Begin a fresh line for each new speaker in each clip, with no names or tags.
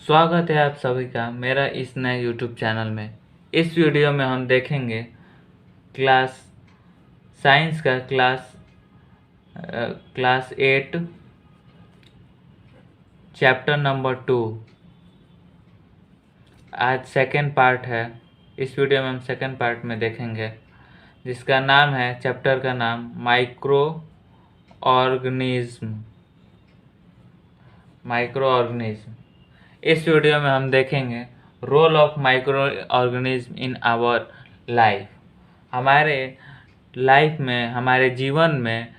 स्वागत है आप सभी का मेरा इस नए YouTube चैनल में। इस वीडियो में हम देखेंगे क्लास साइंस का क्लास 8 चैप्टर नंबर 2। आज सेकेंड पार्ट है। इस वीडियो में हम सेकेंड पार्ट में देखेंगे जिसका नाम है, चैप्टर का नाम माइक्रो ऑर्गेनिज्म। इस वीडियो में हम देखेंगे role of micro organism in our life. हमारे लाइफ में, हमारे जीवन में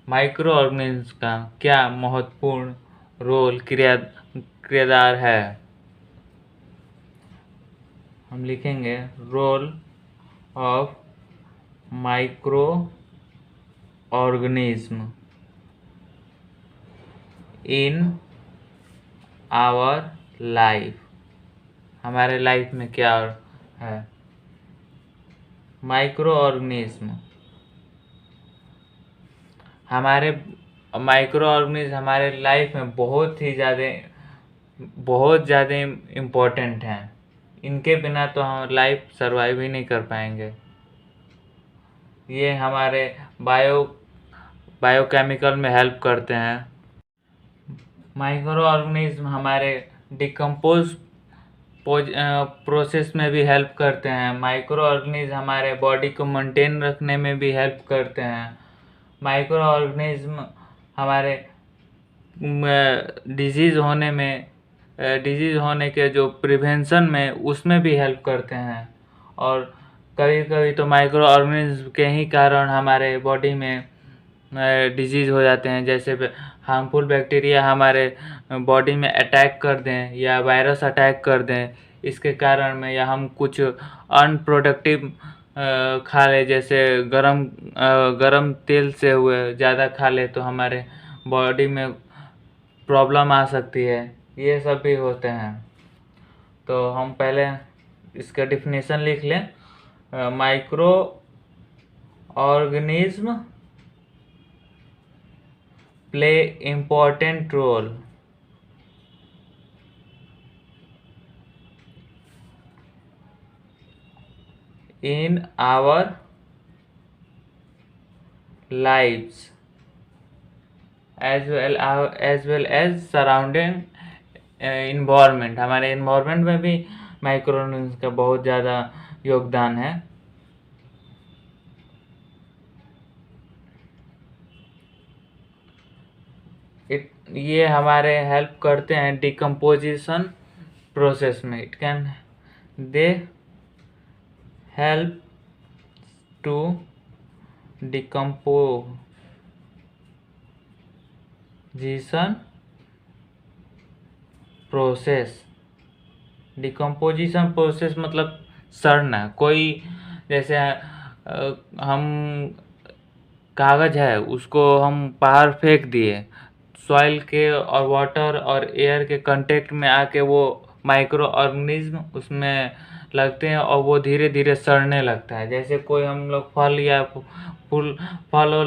माइक्रो ऑर्गेनिज्म का क्या महत्वपूर्ण रोल किरदार है। हम लिखेंगे role of micro organism in our life. हमारे लाइफ में क्या है। माइक्रो ऑर्गेनिज्म हमारे लाइफ में बहुत ज़्यादा इम्पोर्टेंट हैं। इनके बिना तो हम लाइफ सरवाइव ही नहीं कर पाएंगे। ये हमारे बायोकेमिकल में हेल्प करते हैं। माइक्रो ऑर्गेनिज्म हमारे डिकम्पोज प्रोसेस में भी हेल्प करते हैं। माइक्रो ऑर्गेनिज्म हमारे बॉडी को मेंटेन रखने में भी हेल्प करते हैं। माइक्रो ऑर्गेनिज्म हमारे डिजीज़ होने के जो प्रिवेंशन में उसमें भी हेल्प करते हैं। और कभी कभी तो माइक्रो ऑर्गेनिज्म के ही कारण हमारे बॉडी में डिजीज़ हो जाते हैं। जैसे हार्मफुल बैक्टीरिया हमारे बॉडी में अटैक कर दें या वायरस अटैक कर दें, इसके कारण में, या हम कुछ अनप्रोडक्टिव खा ले, जैसे गरम तेल से हुए ज़्यादा खा ले तो हमारे बॉडी में प्रॉब्लम आ सकती है। ये सब भी होते हैं। तो हम पहले इसका डिफिनेशन लिख लें। Micro organism play important role in our lives as well as surrounding environment। हमारे environment में भी माइक्रो ऑर्गेनिज्म का बहुत ज़्यादा योगदान है। ये हमारे हेल्प करते हैं डिकम्पोजिशन प्रोसेस में। दे help to decomposition प्रोसेस मतलब सड़ना। कोई जैसे हम कागज़ है उसको हम बाहर फेंक दिए, सॉइल के और वाटर और एयर के कांटेक्ट में आके वो माइक्रो ऑर्गेनिज्म उसमें लगते हैं और वो धीरे धीरे सड़ने लगता है। जैसे कोई हम लोग फल या फल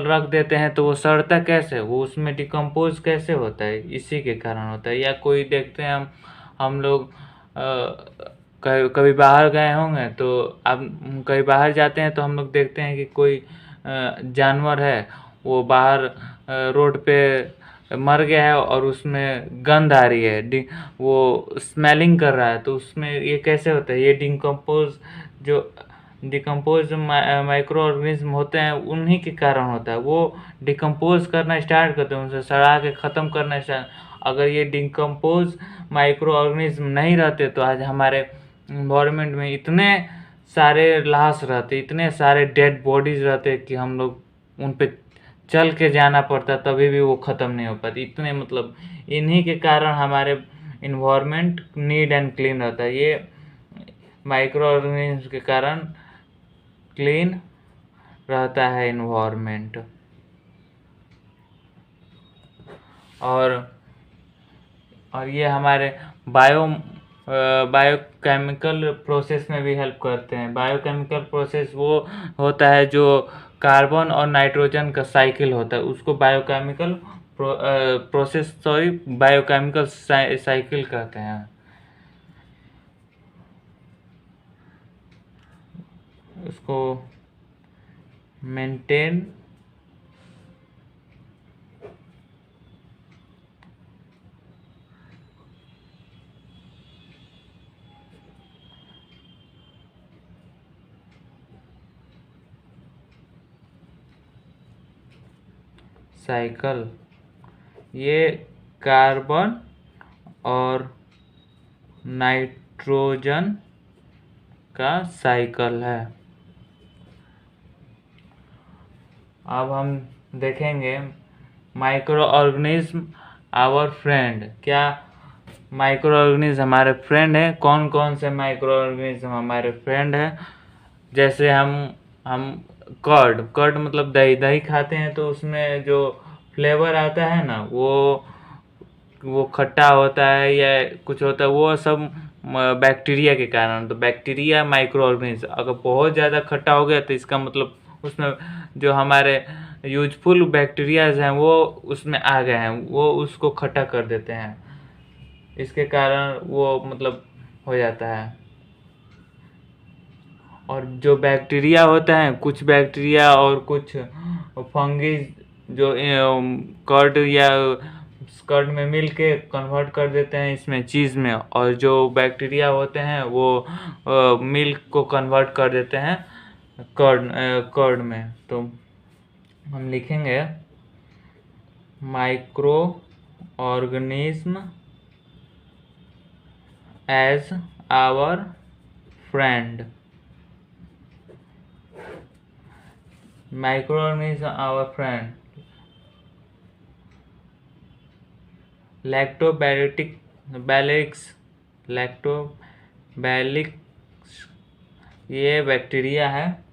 रख देते हैं तो वो सड़ता कैसे, वो उसमें डिकम्पोज कैसे होता है, इसी के कारण होता है। या कोई देखते हैं हम लोग कभी बाहर गए होंगे तो अब कहीं बाहर जाते हैं तो हम लोग देखते हैं कि कोई जानवर है वो बाहर रोड पे मर गया है और उसमें गंध आ रही है, वो स्मेलिंग कर रहा है। तो उसमें ये कैसे होता है, ये डिकम्पोज माइक्रो ऑर्गेनिज्म होते हैं उन्हीं के कारण होता है। वो डिकम्पोज करना स्टार्ट करते हैं, उनसे सड़ा के ख़त्म करना स्टार्ट। अगर ये डिकम्पोज माइक्रो ऑर्गेनिज्म नहीं रहते तो आज हमारे इन्वायरमेंट में इतने सारे लाश रहते, इतने सारे डेड बॉडीज़ रहते कि हम लोग उन पे चल के जाना पड़ता, तभी भी वो ख़त्म नहीं हो पाती। इतने मतलब इन्हीं के कारण हमारे इन्वायरमेंट नीट एंड क्लीन रहता है। ये माइक्रो ऑर्गेनिज्म के कारण क्लीन रहता है इन्वायरमेंट। और ये हमारे बायोकेमिकल प्रोसेस में भी हेल्प करते हैं। बायोकेमिकल प्रोसेस वो होता है जो कार्बन और नाइट्रोजन का साइकिल होता है, उसको बायोकेमिकल साइकिल कहते हैं। उसको मेंटेन साइकिल। ये कार्बन और नाइट्रोजन का साइकिल है। अब हम देखेंगे माइक्रो ऑर्गेनिज्म आवर फ्रेंड। क्या माइक्रो ऑर्गेनिज्म हमारे फ्रेंड है? कौन कौन से माइक्रो ऑर्गेनिज्म हमारे फ्रेंड है? जैसे हम कर्ड मतलब दही। दही खाते हैं तो उसमें जो फ्लेवर आता है ना, वो खट्टा होता है या कुछ होता है, वो सब बैक्टीरिया के कारण। तो बैक्टीरिया माइक्रो ऑर्गेनिज्म। अगर बहुत ज़्यादा खट्टा हो गया तो इसका मतलब उसमें जो हमारे यूजफुल बैक्टीरियाज हैं वो उसमें आ गए हैं, वो उसको खट्टा कर देते हैं। इसके कारण वो मतलब हो जाता है। और जो बैक्टीरिया होते हैं, कुछ बैक्टीरिया और कुछ फंगी जो कर्ड या कर्ड में मिल के कन्वर्ट कर देते हैं इसमें चीज़ में, और जो बैक्टीरिया होते हैं वो मिल्क को कन्वर्ट कर देते हैं कर्ड में। तो हम लिखेंगे micro organism as our friend. Microorganisms are our friend. Lactobacillus ये बैक्टीरिया है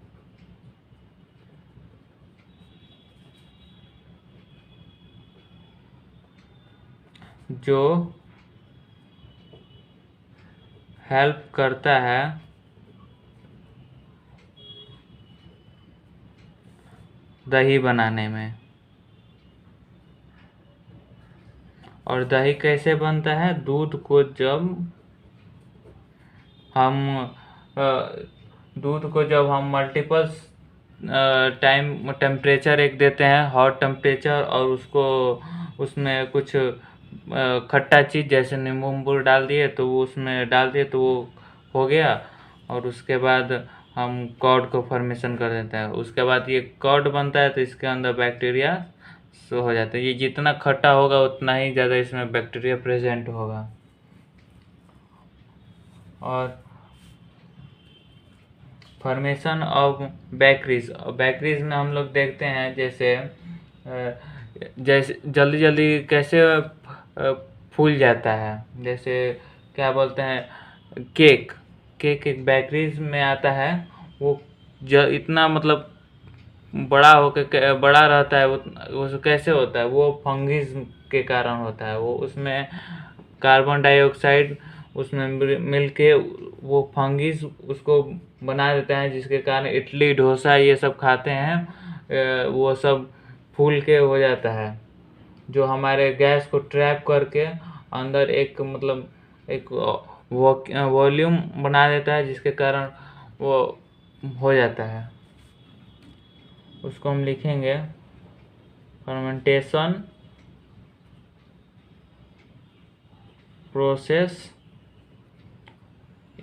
जो हेल्प करता है दही बनाने में। और दही कैसे बनता है? दूध को जब हम मल्टीपल्स टाइम टेम्परेचर एक देते हैं, हॉट टेम्परेचर, और उसमें कुछ खट्टा चीज़ जैसे नींबू उम्बू डाल दिए तो वो उसमें डाल दिए तो वो हो गया। और उसके बाद हम कॉर्ड को फॉर्मेशन कर देते हैं। उसके बाद ये कॉर्ड बनता है तो इसके अंदर बैक्टीरिया सो हो जाता है। ये जितना खट्टा होगा उतना ही ज़्यादा इसमें बैक्टीरिया प्रेजेंट होगा। और फॉर्मेशन ऑफ बेकरीज में हम लोग देखते हैं जैसे जल्दी जल्दी कैसे फूल जाता है। जैसे क्या बोलते हैं, केक एक बेकरीज में आता है। वो इतना मतलब बड़ा रहता है। वो कैसे होता है? वो फंगिस के कारण होता है। वो उसमें कार्बन डाइऑक्साइड उसमें मिल के वो फंगिस उसको बना देता है, जिसके कारण इडली डोसा ये सब खाते हैं वो सब फूल के हो जाता है, जो हमारे गैस को ट्रैप करके अंदर एक मतलब एक वॉल्यूम बना देता है, जिसके कारण वो हो जाता है। उसको हम लिखेंगे फर्मेंटेशन प्रोसेस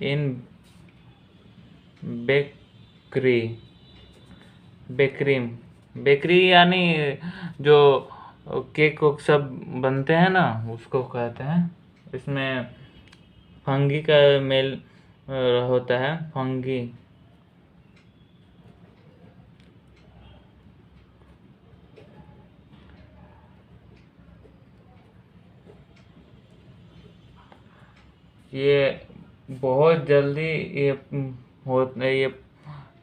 इन बेकरी यानी जो केक सब बनते हैं ना, उसको कहते हैं। इसमें फंगी का मेल होता है, फंगी। ये बहुत जल्दी ये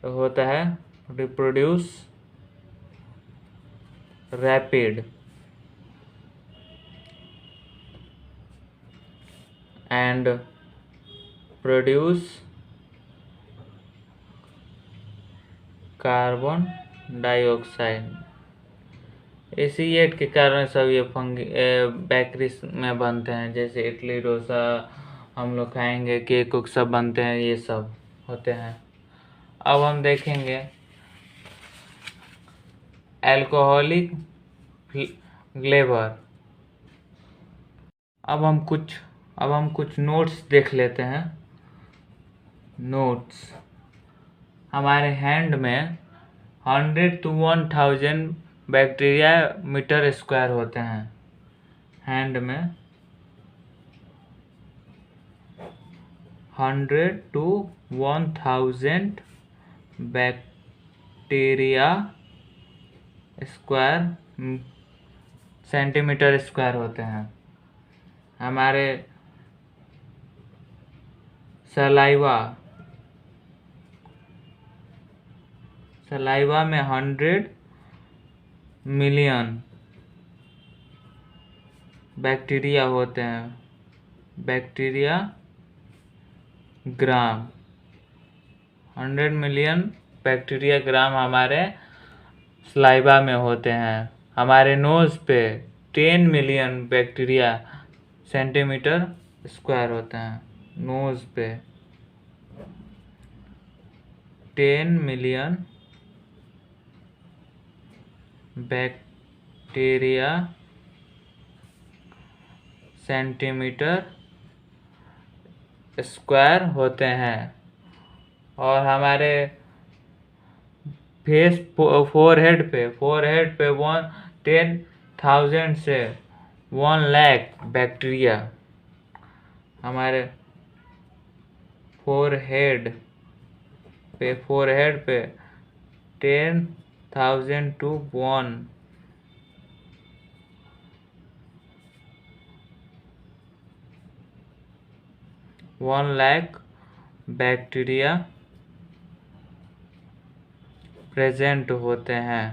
होता है reproduce rapid and produce carbon dioxide. Acid के कारण सब ये फंगी बेकरीज में बनते हैं। जैसे इडली डोसा हम लोग खाएंगे, केक उक सब बनते हैं, ये सब होते हैं। अब हम देखेंगे अल्कोहलिक फ्लेवर। अब हम कुछ नोट्स देख लेते हैं। नोट्स हमारे हैंड में 100 to 1000 बैक्टीरिया मीटर स्क्वायर होते हैं। हैंड में 100 to 1000 bacteria square centimetre square होते हैं। हमारे सलाइवा में 100 मिलियन बैक्टीरिया होते हैं। बैक्टीरिया ग्राम 100 मिलियन बैक्टीरिया ग्राम हमारे सलाइवा में होते हैं। हमारे नोज पे 10 मिलियन बैक्टीरिया सेंटीमीटर स्क्वायर होते हैं। नोज पे 10 मिलियन बैक्टीरिया सेंटीमीटर स्क्वायर होते हैं। और हमारे फेस फोरहेड पे 10,000 से 1 लाख बैक्टीरिया हमारे फोरहेड पे 10,000 to 1 लाख बैक्टीरिया प्रेजेंट होते हैं।